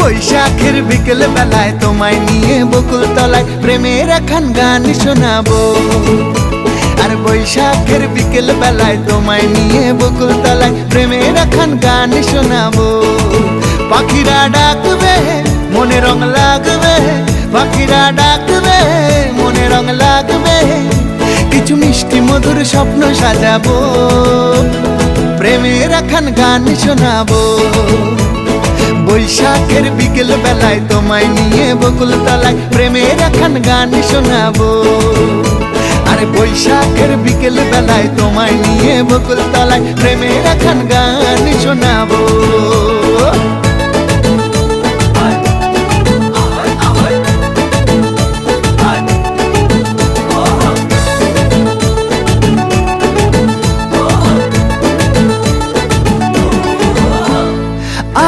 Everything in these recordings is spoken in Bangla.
বৈশাখের বিকেল বেলায় তোমায় নিয়ে বকুল তলায় প্রেমের একখান গান শোনাবো। আর বৈশাখের বিকেল বেলায় তোমায় নিয়ে বকুল তলায় প্রেমের একখান গান শোনাবো। পাখিরা ডাকবে মনে রং লাগবে, পাখিরা ডাকবে মনে রং লাগবে, কিছু মিষ্টি মধুর স্বপ্ন সাজাবো, প্রেমের একখান গান শোনাবো। বৈশাখের বিকেল বেলায় তোমায় নিয়ে বকুল তলায় প্রেমের একখান গান শোনাবো। আরে বৈশাখের বিকেল বেলায় তোমায় নিয়ে বকুল তলায় প্রেমের একখান গান শোনাবো।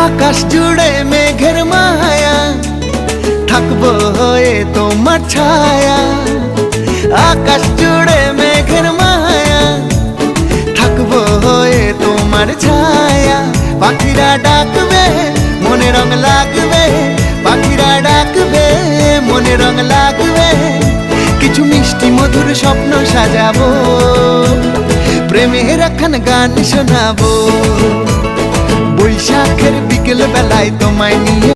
আকাশ জুড়ে মেঘের মায়া, থাকবো হয়ে তোমার ছায়া। আকাশ জুড়ে মেঘের মায়া, থাকবো হয়ে তোমার ছায়া। পাখিরা ডাকবে মনে রং লাগবে, পাখিরা ডাকবে মনে রং লাগবে, কিছু মিষ্টি মধুর স্বপ্ন সাজাবো, প্রেমের একখান গান শোনাবো। বৈশাখের বিকেল বেলায় তোমায় নিয়ে